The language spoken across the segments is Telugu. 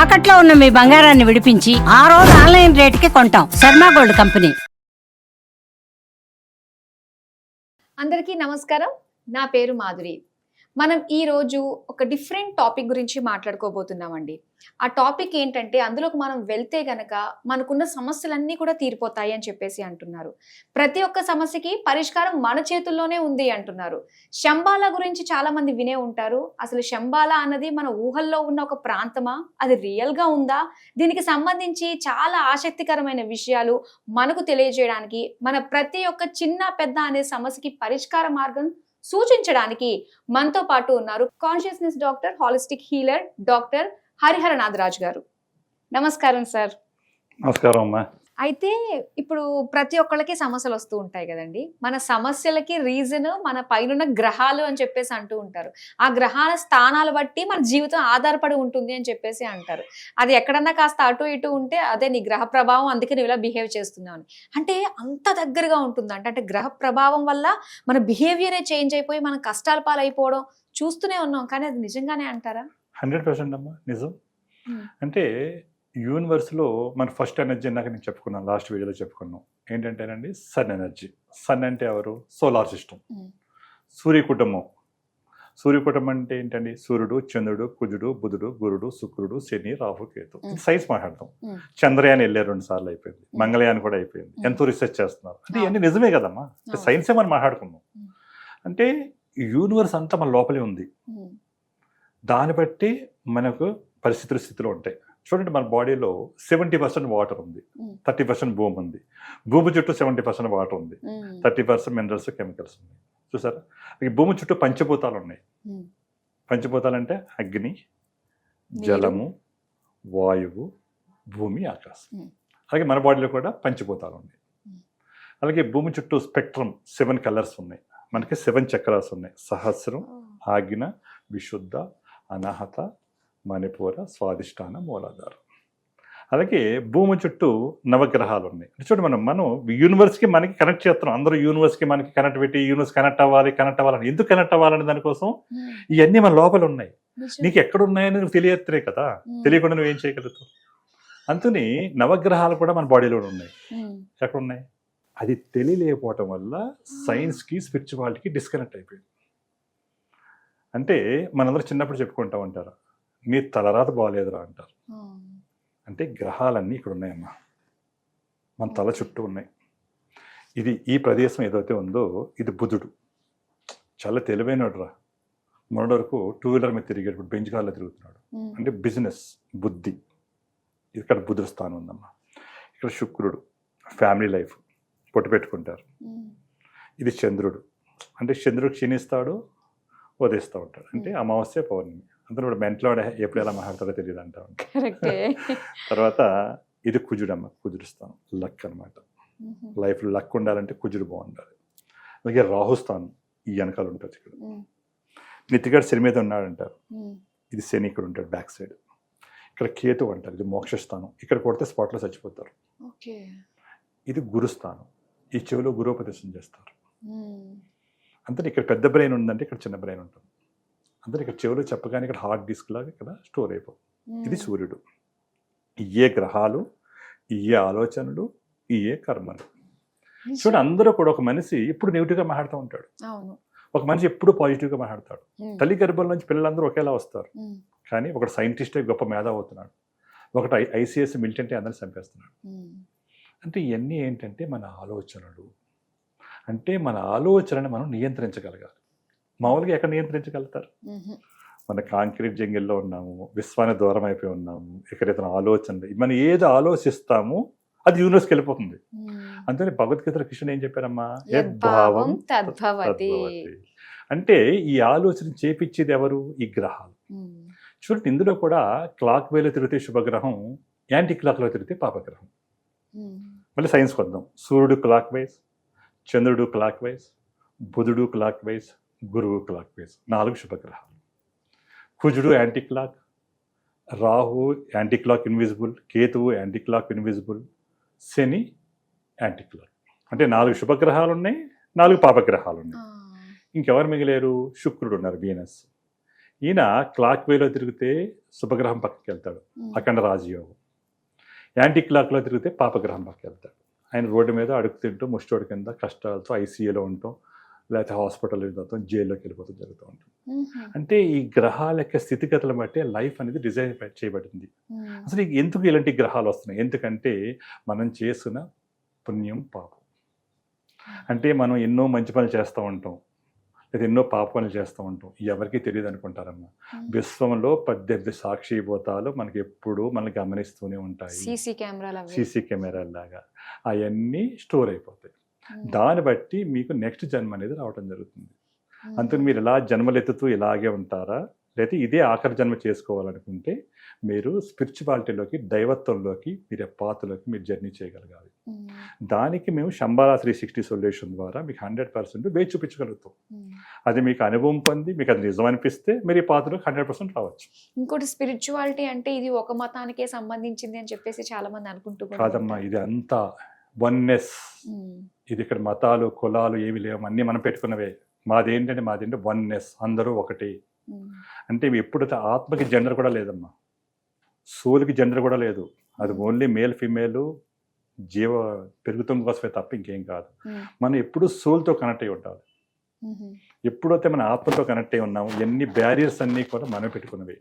తాకట్లో ఉన్న మీ బంగారాన్ని విడిపించి ఆ రోజు ఆన్లైన్ రేటుకి కొంటాం. Sharma gold company. అందరికీ నమస్కారం. నా పేరు మాధురి. మనం ఈరోజు ఒక డిఫరెంట్ టాపిక్ గురించి మాట్లాడుకోబోతున్నామండి. ఆ టాపిక్ ఏంటంటే అందులోకి మనం వెళ్తే గనక మనకున్న సమస్యలన్నీ కూడా తీరిపోతాయి అని చెప్పేసి అంటున్నారు. ప్రతి ఒక్క సమస్యకి పరిష్కారం మన చేతుల్లోనే ఉంది అంటున్నారు. శంబాలా గురించి చాలా మంది వినే ఉంటారు. అసలు శంబాలా అన్నది మన ఊహల్లో ఉన్న ఒక ప్రాంతమా? అది రియల్గా ఉందా? దీనికి సంబంధించి చాలా ఆసక్తికరమైన విషయాలు మనకు తెలియజేయడానికి, మన ప్రతి ఒక్క చిన్న పెద్ద అనే సమస్యకి పరిష్కార మార్గం సూచించడానికి మనతో పాటు ఉన్నారు consciousness doctor, holistic healer doctor Harihara Nagaraju గారు. నమస్కారం సార్. నమస్కారం అమ్మా. అయితే ఇప్పుడు ప్రతి ఒక్కళ్ళకి సమస్యలు వస్తూ ఉంటాయి కదండి. మన సమస్యలకి రీజన్ మన పైన గ్రహాలు అని చెప్పేసి అంటూ ఉంటారు. ఆ గ్రహాల స్థానాలు బట్టి మన జీవితం ఆధారపడి ఉంటుంది అని చెప్పేసి అంటారు. అది ఎక్కడన్నా కాస్త అటు ఇటు ఉంటే అదే నీ గ్రహ ప్రభావం, అందుకే నువ్వు ఇలా బిహేవ్ చేస్తున్నావు అని. అంటే అంత దగ్గరగా ఉంటుంది అంటే గ్రహ ప్రభావం వల్ల మన బిహేవియరే చేంజ్ అయిపోయి మనం కష్టాల పాలైపోవడం చూస్తూనే ఉన్నాం. కానీ అది నిజంగానే అంటారా? 100% అమ్మా, నిజం. అంటే యూనివర్స్లో మన ఫస్ట్ ఎనర్జీ ఇందాక నేను చెప్పుకున్నాను, లాస్ట్ వీడియోలో చెప్పుకున్నాం. ఏంటంటేనండి సన్ ఎనర్జీ. సన్ అంటే ఎవరు? సోలార్ సిస్టమ్, సూర్య కుటుంబం. సూర్య కుటుంబం అంటే ఏంటండి? సూర్యుడు, చంద్రుడు, కుజుడు, బుధుడు, గురుడు, శుక్రుడు, శని, రాహు, కేతు. సైన్స్ మాట్లాడతాం. చంద్రయాన్ వెళ్ళారు 2 సార్లు అయిపోయింది, మంగళయాన్ కూడా అయిపోయింది. ఎంతో రీసెర్చ్ చేస్తున్నారు. అంటే ఇవన్నీ నిజమే కదమ్మా. సైన్సే మనం మాట్లాడుకున్నాం. అంటే యూనివర్స్ అంతా మన లోపలే ఉంది. దాన్ని బట్టి మనకు పరిస్థితులు స్థితిలో ఉంటాయి. చూడండి, మన బాడీలో 70% వాటర్ ఉంది, 30% భూమి ఉంది. భూమి చుట్టూ 70% వాటర్ ఉంది, 30% మినరల్స్, కెమికల్స్ ఉన్నాయి. చూసారా? ఈ భూమి చుట్టూ పంచభూతాలు ఉన్నాయి. పంచభూతాలు అంటే అగ్ని, జలము, వాయువు, భూమి, ఆకాశం. అలాగే మన బాడీలో కూడా పంచభూతాలు ఉన్నాయి. అలాగే భూమి చుట్టూ స్పెక్ట్రమ్ 7 కలర్స్ ఉన్నాయి. మనకి 7 చక్రాస్ ఉన్నాయి. సహస్రం, ఆజ్ఞ, విశుద్ధ, అనాహత, మణిపూర, స్వాదిష్టాన, మూలాధారం. అలాగే భూమి చుట్టూ నవగ్రహాలు ఉన్నాయి. చూడండి, మనం యూనివర్స్కి మనకి కనెక్ట్ చేస్తున్నాం. అందరూ యూనివర్స్కి మనకి కనెక్ట్ పెట్టి యూనివర్స్ కనెక్ట్ అవ్వాలని. ఎందుకు కనెక్ట్ అవ్వాలని దానికోసం ఇవన్నీ మన లోపల ఉన్నాయి. నీకు ఎక్కడున్నాయని నువ్వు తెలియత్తే కదా, తెలియకుండా నువ్వేం చేయగలుగుతావు. అందుకని నవగ్రహాలు కూడా మన బాడీలో ఉన్నాయి. ఎక్కడున్నాయి? అది తెలియలేకపోవటం వల్ల సైన్స్కి, స్పిరిచువాలిటీకి డిస్కనెక్ట్ అయిపోయింది. అంటే మనందరూ చిన్నప్పుడు చెప్పుకుంటా ఉంటారు, నీ తలరాత బాగాలేదురా అంటారు. అంటే గ్రహాలన్నీ ఇక్కడ ఉన్నాయమ్మా, మన తల చుట్టూ ఉన్నాయి. ఈ ప్రదేశం ఏదైతే ఉందో ఇది బుధుడు. చాలా తెలివైనడు రా. మొన్నటి వరకు 2 వీలర్ మీద తిరిగేటప్పుడు బెంచ్ కార్లో తిరుగుతున్నాడు. అంటే బిజినెస్, బుద్ధి. ఇక్కడ బుధుడు స్థానం ఉందమ్మా. ఇక్కడ శుక్రుడు, ఫ్యామిలీ లైఫ్, పొట్టు పెట్టుకుంటారు. ఇది చంద్రుడు. అంటే చంద్రుడు క్షీణిస్తాడు, వదిలేస్తూ ఉంటాడు. అంటే అమావాస్య, పౌర్ణమి. అందరూ కూడా మెంట్లో ఎప్పుడు ఎలా మాట్లాడతారో తెలియదు అంటా ఉంటారు. తర్వాత ఇది కుజుడమ్మ, కుజుడు స్థానం, లక్ అనమాట. లైఫ్లో లక్ ఉండాలంటే కుజుడు బాగుండాలి. అలాగే రాహుస్థానం ఈ వెనకాల ఉంటుంది. ఇక్కడ నితిగాడు శని మీద ఉన్నాడంటారు. ఇది శని ఇక్కడ ఉంటాడు బ్యాక్ సైడ్. ఇక్కడ కేతు అంటారు, ఇది మోక్షస్థానం. ఇక్కడ కొడితే స్పాట్లో చచ్చిపోతారు. ఇది గురుస్థానం. ఈ చెవిలో గురుపదేశం చేస్తారు. అంతే. ఇక్కడ పెద్ద బ్రెయిన్ ఉందంటే ఇక్కడ చిన్న బ్రెయిన్ ఉంటుంది. అంతే. ఇక్కడ చెవిలో చెప్పగానే ఇక్కడ హార్డ్ డిస్క్ లాగా ఇక్కడ స్టోర్ అయిపోతుంది. ఇది సూర్యుడు. ఇయే గ్రహాలు, ఇయే ఆలోచనలు, ఇయే కర్మలు. చూడండి, అందరూ కూడా ఒక మనిషి ఎప్పుడు నెగిటివ్గా మాట్లాడుతూ ఉంటాడు, ఒక మనిషి ఎప్పుడు పాజిటివ్గా మాట్లాడతాడు. తల్లి గర్భం నుంచి పిల్లలందరూ ఒకేలా వస్తారు. కానీ ఒకటి సైంటిస్ట్ గొప్ప మేధావి అవుతున్నాడు, ఒకటి ఐసీఎస్ మిలిటెంట్ అందరిని చంపేస్తున్నాడు. అంటే ఇవన్నీ ఏంటంటే మన ఆలోచనలు. అంటే మన ఆలోచనని మనం నియంత్రించగలగాలి. మామూలుగా ఎక్కడ నియంత్రించగలుగుతారు? మన కాంక్రీట్ జంగిల్లో ఉన్నాము, విశ్వానికి దూరం అయిపోయి ఉన్నాము. ఎక్కడైతే ఆలోచనలు, మనం ఏది ఆలోచిస్తామో అది యూనివర్స్కి వెళ్ళిపోతుంది. అందుకని భగవద్గీతలో కృష్ణుడు ఏం చెప్పారమ్మా? యద్భావం తద్భవతి. అంటే ఈ ఆలోచన చేపించేది ఎవరు? ఈ గ్రహాలు. చూడండి, ఇందులో కూడా క్లాక్ వేలో తిరిగితే శుభగ్రహం, యాంటీ క్లాక్లో తిరిగితే పాపగ్రహం. మళ్ళీ సైన్స్కి వద్దాం. సూర్యుడు క్లాక్ వైజ్, చంద్రుడు క్లాక్ వైజ్, బుధుడు క్లాక్ వైజ్, గురువు క్లాక్ వైజ్. 4 శుభగ్రహాలు. కుజుడు anti clock, Rahu anti clock invisible, కేతువు యాంటీ క్లాక్ ఇన్విజిబుల్, శని యాంటీ క్లాక్. అంటే 4 శుభగ్రహాలు ఉన్నాయి, 4 పాపగ్రహాలు ఉన్నాయి. ఇంకెవరు మిగిలేరు? శుక్రుడు ఉన్నారు, వీనస్. ఈయన క్లాక్ వేలో తిరిగితే శుభగ్రహం పక్కకి వెళ్తాడు, అఖండ రాజయోగం. యాంటీ క్లాక్లో తిరిగితే పాపగ్రహం పక్కకి వెళ్తాడు. ఆయన రోడ్డు మీద అడుగు తింటూ ముష్టోడి కింద కష్టాలతో ఐసీయూలో ఉంటాం, లేకపోతే హాస్పిటల్ వెళ్ళిపోతాం, జైల్లోకి వెళ్ళిపోతాం జరుగుతూ ఉంటుంది. అంటే ఈ గ్రహాల యొక్క స్థితిగతులను బట్టి లైఫ్ అనేది డిజైన్ చేయబడింది. అసలు ఎందుకు ఇలాంటి గ్రహాలు వస్తున్నాయి? ఎందుకంటే మనం చేసిన పుణ్యం పాపం. అంటే మనం ఎన్నో మంచి పనులు చేస్తూ ఉంటాం, లేదా ఎన్నో పాప పనులు చేస్తూ ఉంటాం, ఎవరికి తెలియదు అనుకుంటారమ్మా. విశ్వంలో 18 సాక్షిభూతాలు మనకి ఎప్పుడూ మనల్ని గమనిస్తూనే ఉంటాయి, సీసీ కెమెరాలాగా. అవన్నీ స్టోర్ అయిపోతాయి. దాన్ని బట్టి మీకు నెక్స్ట్ జన్మ అనేది రావడం జరుగుతుంది. అందుకని మీరు ఇలా జన్మలెత్తుతూ ఇలాగే ఉంటారా, లేకపోతే ఇదే ఆఖరి జన్మ చేసుకోవాలనుకుంటే మీరు స్పిరిచువాలిటీలోకి, దైవత్వంలోకి, మీరు పాతలోకి మీరు జర్నీ చేయగలగాలి. దానికి మేము శంబాలా 360 సొల్యూషన్ ద్వారా మీకు 100% వేచి చూపించగలుగుతాం. అది మీకు అనుభవం పొంది మీకు అది నిజం అనిపిస్తే మీరు ఈ పాతలోకి 100% రావచ్చు. ఇంకోటి స్పిరిచువాలిటీ అంటే ఇది ఒక మతానికే సంబంధించింది అని చెప్పేసి చాలా మంది అనుకుంటున్నారు. కాదమ్మా, ఇది అంతా వన్నెస్. ఇది ఇక్కడ మతాలు కులాలు ఏవి లేవు, అన్నీ మనం పెట్టుకున్నవే. మాదేంటంటే వన్నెస్, అందరూ ఒకటి. అంటే ఎప్పుడైతే ఆత్మకి జెండర్ కూడా లేదమ్మా, సోల్కి జెండర్ కూడా లేదు. అది ఓన్లీ మేల్ ఫీమేల్ జీవ పెరుగుతం కోసమే తప్ప ఇంకేం కాదు. మనం ఎప్పుడు సోల్తో కనెక్ట్ అయి ఉండాలి. ఎప్పుడైతే మన ఆత్మతో కనెక్ట్ అయి ఉన్నాము, ఎన్ని బ్యారియర్స్ అన్నీ కూడా మనం పెట్టుకున్నవి.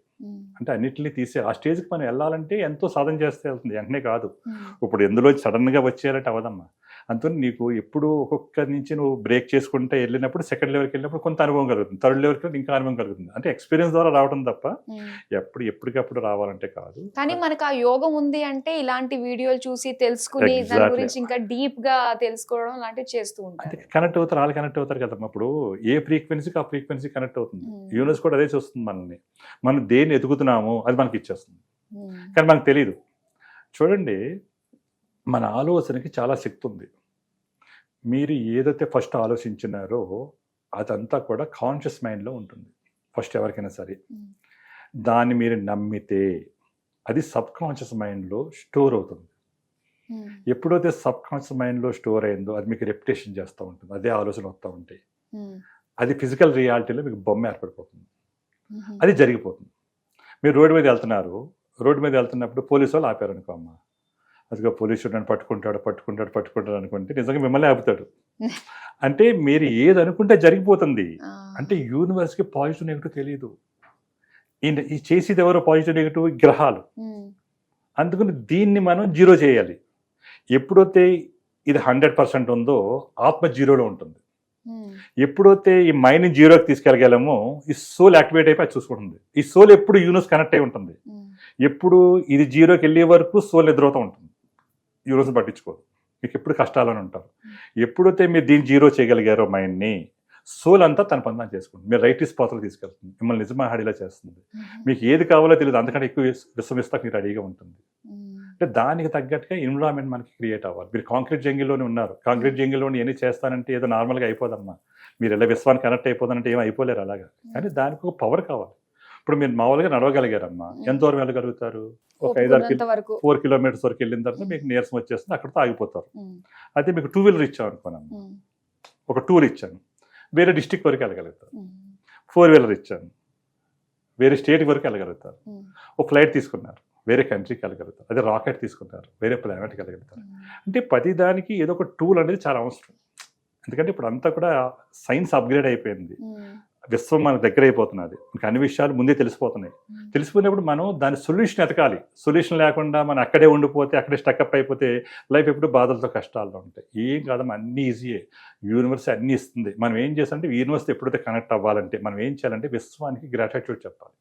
అంటే అన్నిటిని తీసే ఆ స్టేజ్కి మనం వెళ్ళాలంటే ఎంతో సాధన చేస్తే వెళ్తుంది, వెంటనే కాదు. ఇప్పుడు ఎందులో సడన్గా వచ్చేయాలంటే అవదమ్మా. అందుకని నీకు ఎప్పుడు ఒక్కొక్క నుంచి నువ్వు బ్రేక్ చేసుకుంటే వెళ్ళినప్పుడు సెకండ్ లెవెల్కి వెళ్ళినప్పుడు కొంత అనుభవం కలుగుతుంది, థర్డ్ లెవెల్కి వెళ్ళి ఇంకా అనుభవం కలుగుతుంది. అంటే ఎక్స్పీరియన్స్ ద్వారా రావడం తప్ప ఎప్పటికప్పుడు రావాలంటే కాదు. కానీ మనకు ఆ యోగం ఉంది అంటే ఇలాంటి వీడియోలు చూసి తెలుసుకుని దాని గురించి ఇంకా డీప్ గా తెలుసుకోవడం లాంటివి చేస్తూ ఉంటారు. కనెక్ట్ అవుతారు, వాళ్ళు కనెక్ట్ అవుతారు కదమ్మా. ఇప్పుడు ఏ ఫ్రీక్వెన్సీకి ఆ ఫ్రీక్వెన్సీ కనెక్ట్ అవుతుంది. యూనివర్స్ కూడా అదే చూస్తుంది మనల్ని. మనం దేన్ని ఎదుగుతున్నామో అది మనకి ఇచ్చేస్తుంది, కానీ మనకు తెలియదు. చూడండి, మన ఆలోచనకి చాలా శక్తి ఉంది. మీరు ఏదైతే ఫస్ట్ ఆలోచించినారో అదంతా కూడా కాన్షియస్ మైండ్లో ఉంటుంది ఫస్ట్ ఎవరికైనా సరే. దాన్ని మీరు నమ్మితే అది సబ్ కాన్షియస్ మైండ్లో స్టోర్ అవుతుంది. ఎప్పుడైతే సబ్ కాన్షియస్ మైండ్లో స్టోర్ అయిందో అది మీకు రెప్యుటేషన్ చేస్తూ ఉంటుంది, అదే ఆలోచన వస్తూ ఉంటాయి. అది ఫిజికల్ రియాలిటీలో మీకు బొమ్మ ఏర్పడిపోతుంది, అది జరిగిపోతుంది. మీరు రోడ్డు మీద వెళ్తున్నారు, రోడ్డు మీద వెళ్తున్నప్పుడు పోలీసు వాళ్ళు ఆపారు అనుకో అమ్మ, అదిగా పోలీసు నన్ను పట్టుకుంటాడు అనుకుంటే నిజంగా మిమ్మల్ని ఆపుతాడు. అంటే మీరు ఏది అనుకుంటే జరిగిపోతుంది. అంటే యూనివర్స్కి పాజిటివ్ నెగిటివ్ తెలియదు. ఈ చేసేది ఎవరో పాజిటివ్ నెగిటివ్ గ్రహాలు. అందుకని దీన్ని మనం జీరో చేయాలి. ఎప్పుడైతే ఇది 100% ఉందో ఆత్మ జీరోలో ఉంటుంది. ఎప్పుడైతే ఈ మైండ్ని జీరోకి తీసుకెళ్ళగలమో ఈ సోల్ యాక్టివేట్ అయిపోయి చూసుకుంటుంది. ఈ సోల్ ఎప్పుడు యూనివర్స్ కనెక్ట్ అయి ఉంటుంది. ఎప్పుడు ఇది జీరోకి వెళ్ళే వరకు సోల్ ఎదురవుతూ ఉంటుంది, యూనివర్స్ పట్టించుకోదు. మీకు ఎప్పుడు కష్టాలని ఉంటారు. ఎప్పుడైతే మీరు దీన్ని జీరో చేయగలిగారో మైండ్ని, సోల్ అంతా తన పని చేసుకుంటుంది. మీరు రైట్ స్పాత్లో తీసుకెళ్తుంది, మిమ్మల్ని నిజమహాడిలా చేస్తుంది. మీకు ఏది కావాలో తెలియదు, అంతకంటే ఎక్కువ విశ్వమిస్తాకు మీరు రెడీగా ఉంటుంది. అంటే దానికి తగ్గట్టుగా ఎన్విరాన్మెంట్ మనకి క్రియేట్ అవ్వాలి. మీరు కాంక్రీట్ జంగిల్లోనే ఉన్నారు, కాంక్రీట్ జంగిల్లోని ఎన్ని చేస్తానంటే ఏదో నార్మల్గా అయిపోదమ్మా. మీరు ఎలా విశ్వానికి కనెక్ట్ అయిపోతానంటే ఏం అయిపోలేరు అలాగా. కానీ దానికి ఒక పవర్ కావాలి. ఇప్పుడు మీరు మామూలుగా నడవగలిగారమ్మా, ఎంత దూరం వెళ్ళగలుగుతారు? ఒక 4 కిలోమీటర్స్ వరకు వెళ్ళిన తర్వాత మీకు నీరసం వచ్చేస్తుంది, అక్కడితో ఆగిపోతారు. అయితే మీకు 2 వీలర్ ఇచ్చాం అనుకోనమ్మా, ఒక టూర్ ఇచ్చాను, వేరే డిస్టిక్ వరకు వెళ్ళగలుగుతారు. 4 వీలర్ ఇచ్చాను, వేరే స్టేట్ వరకు వెళ్ళగలుగుతారు. ఒక ఫ్లైట్ తీసుకున్నారు, వేరే కంట్రీకి వెళ్ళగలుగుతారు. అదే రాకెట్ తీసుకున్నారు, వేరే ప్లానెట్కి వెళ్ళగలుగుతారు. అంటే ప్రతిదానికి ఏదో ఒక టూల్ అనేది చాలా అవసరం. ఎందుకంటే ఇప్పుడు అంతా కూడా సైన్స్ అప్గ్రేడ్ అయిపోయింది, విశ్వం మన దగ్గర అయిపోతున్నది, మనకు అన్ని విషయాలు ముందే తెలిసిపోతున్నాయి. తెలిసిపోయినప్పుడు మనం దాని సొల్యూషన్ ఎతకాలి. సొల్యూషన్ లేకుండా మనం అక్కడే ఉండిపోతే, అక్కడే స్టక్అప్ అయిపోతే లైఫ్ ఎప్పుడు బాధలతో కష్టాల్లో ఉంటాయి. ఏం కాదమ్మా, అన్నీ ఈజీయే. యూనివర్స్ అన్నీ ఇస్తుంది. మనం ఏం చేస్తామంటే యూనివర్స్ ఎప్పుడైతే కనెక్ట్ అవ్వాలంటే మనం ఏం చేయాలంటే విశ్వానికి గ్రాటిట్యూడ్ చెప్పాలి.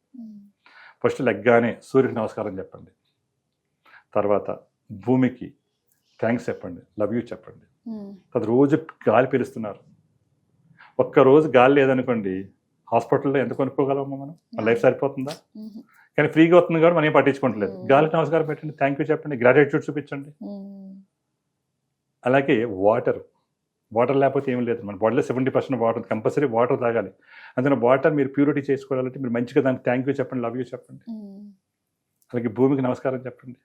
ఫస్ట్ లెగ్గానే సూర్యుడికి నమస్కారం చెప్పండి, తర్వాత భూమికి థ్యాంక్స్ చెప్పండి, లవ్ యూ చెప్పండి. అది రోజు గాలి పీలుస్తున్నారు, ఒక్కరోజు గాలి లేదనుకోండి హాస్పిటల్లో ఎంత కొనుక్కోగలమా మనం? మన లైఫ్ సరిపోతుందా? కానీ ఫ్రీగా వస్తుంది కూడా మనం ఏం పట్టించుకోవట్లేదు. గాలికి నమస్కారం పెట్టండి, థ్యాంక్ యూ చెప్పండి, గ్రాటిట్యూడ్ చూపించండి. అలాగే వాటర్ లేకపోతే ఏం లేదు. మన బాడీలో 70% వాటర్ ఉంది, కంపల్సరీ వాటర్ తాగాలి. అందుకని వాటర్ మీరు ప్యూరిటీ చేసుకోవాలంటే మీరు మంచిగా దానికి థ్యాంక్ యూ చెప్పండి, లవ్ యూ చెప్పండి. అలాగే భూమికి నమస్కారం చెప్పండి.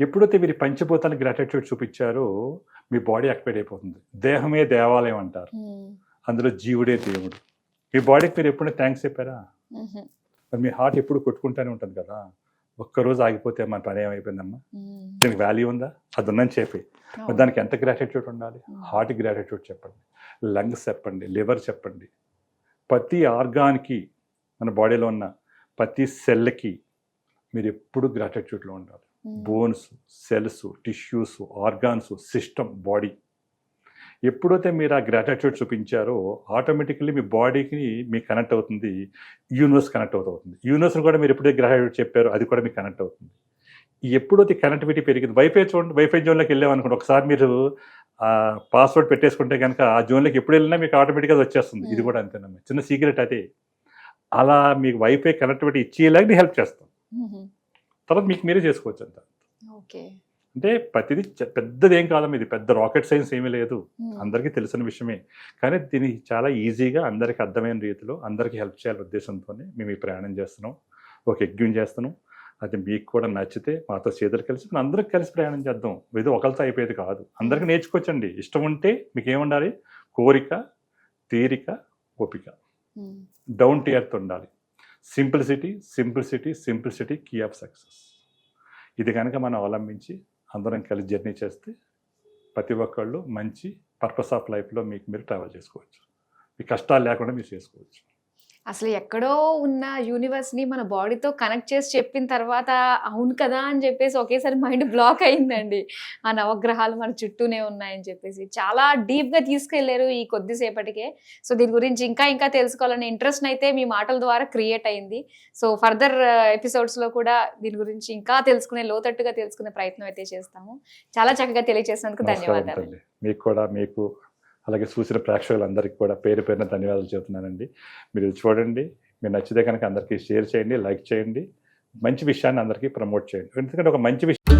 ఎప్పుడైతే మీరు పంచభూతాలకు గ్రాటిట్యూడ్ చూపించారో మీ బాడీ యాక్టివేట్ అయిపోతుంది. దేహమే దేవాలయం అంటారు, అందులో జీవుడే దేవుడు. మీ బాడీకి మీరు ఎప్పుడైనా థ్యాంక్స్ చెప్పారా? మరి మీ హార్ట్ ఎప్పుడు కొట్టుకుంటూనే ఉంటుంది కదా, ఒక్కరోజు ఆగిపోతే మన పని ఏమైపోయిందమ్మా? దీనికి వాల్యూ ఉందా? అది ఉందని చెప్పి మరి దానికి ఎంత గ్రాటిట్యూడ్ ఉండాలి? హార్ట్ గ్రాటిట్యూడ్ చెప్పండి, లంగ్స్ చెప్పండి, లివర్ చెప్పండి, ప్రతి ఆర్గాన్కి మన బాడీలో ఉన్న ప్రతి సెల్కి మీరు ఎప్పుడు గ్రాటిట్యూడ్లో ఉండాలి. Bones, cells, tissues, organs, system, body ఎప్పుడైతే మీరు ఆ గ్రాటిట్యూడ్ చూపించారో ఆటోమేటికల్లీ మీ బాడీకి మీకు కనెక్ట్ అవుతుంది, యూనివర్స్ కనెక్ట్ అవుతుంది. యూనివర్స్ని కూడా మీరు ఎప్పుడైతే గ్రాటిట్యూడ్ చెప్పారో అది కూడా మీకు కనెక్ట్ అవుతుంది. ఎప్పుడైతే కనెక్టివిటీ పెరిగింది, వైఫై చూడండి, వైఫై జోన్లోకి వెళ్ళామనుకోండి, ఒకసారి మీరు పాస్వర్డ్ పెట్టేసుకుంటే కనుక ఆ జోన్లోకి ఎప్పుడు వెళ్ళినా మీకు ఆటోమేటిక్గా వచ్చేస్తుంది. ఇది కూడా అంతేనమ్మా, చిన్న సీక్రెట్ అదే. అలా మీకు వైఫై కనెక్టివిటీ ఇచ్చేలాగా హెల్ప్ చేస్తాం. తర్వాత మీకు మీరే చేసుకోవచ్చు అంత. ఓకే, అంటే ప్రతిదీ పెద్దది ఏం కాదమ్మా, ఇది పెద్ద రాకెట్ సైన్స్ ఏమీ లేదు, అందరికీ తెలిసిన విషయమే. కానీ దీన్ని చాలా ఈజీగా అందరికీ అర్థమైన రీతిలో అందరికీ హెల్ప్ చేయాలనే ఉద్దేశంతోనే మేము ఈ ప్రయాణం చేస్తున్నాం. ఒక యజ్ఞం చేస్తున్నాం. అది మీకు కూడా నచ్చితే మాతో చేతులు కలిసి మనం అందరికి కలిసి ప్రయాణం చేద్దాం. ఇది ఒకరితో అయిపోయేది కాదు, అందరికీ నేర్చుకోవచ్చండి. ఇష్టం ఉంటే మీకు ఏముండాలి? కోరిక, తీరిక, ఓపిక, డౌన్ టు ఎర్త్ ఉండాలి. Simplicity, simplicity, simplicity key of success. ఇది కనుక మనం అవలంబించి అందరం కలిసి జర్నీ చేస్తే ప్రతి ఒక్కళ్ళు మంచి పర్పస్ ఆఫ్ లైఫ్లో మీకు మీరు ట్రావెల్ చేసుకోవచ్చు. మీ కష్టాలు లేకుండా మీరు చేసుకోవచ్చు. అసలు ఎక్కడో ఉన్న యూనివర్స్ని మన బాడీతో కనెక్ట్ చేసి చెప్పిన తర్వాత అవును కదా అని చెప్పేసి ఒకేసారి మైండ్ బ్లాక్ అయిందండి. ఆ నవగ్రహాలు మన చుట్టూనే ఉన్నాయని చెప్పేసి చాలా డీప్గా తీసుకెళ్లారు ఈ కొద్దిసేపటికే. సో దీని గురించి ఇంకా ఇంకా తెలుసుకోవాలనే ఇంట్రెస్ట్ అయితే మీ మాటల ద్వారా క్రియేట్ అయింది. సో ఫర్దర్ ఎపిసోడ్స్లో కూడా దీని గురించి ఇంకా తెలుసుకునే, లోతట్టుగా తెలుసుకునే ప్రయత్నం అయితే చేస్తాము. చాలా చక్కగా తెలియజేసినందుకు ధన్యవాదాలు. మీకు కూడా, మీకు అలాగే చూసిన ప్రేక్షకులందరికీ కూడా పేరు పేరున ధన్యవాదాలు చెబుతున్నానండి. మీరు చూడండి, మీరు నచ్చితే కనుక అందరికీ షేర్ చేయండి, లైక్ చేయండి, మంచి విషయాన్ని అందరికీ ప్రమోట్ చేయండి. ఎందుకంటే ఒక మంచి విషయం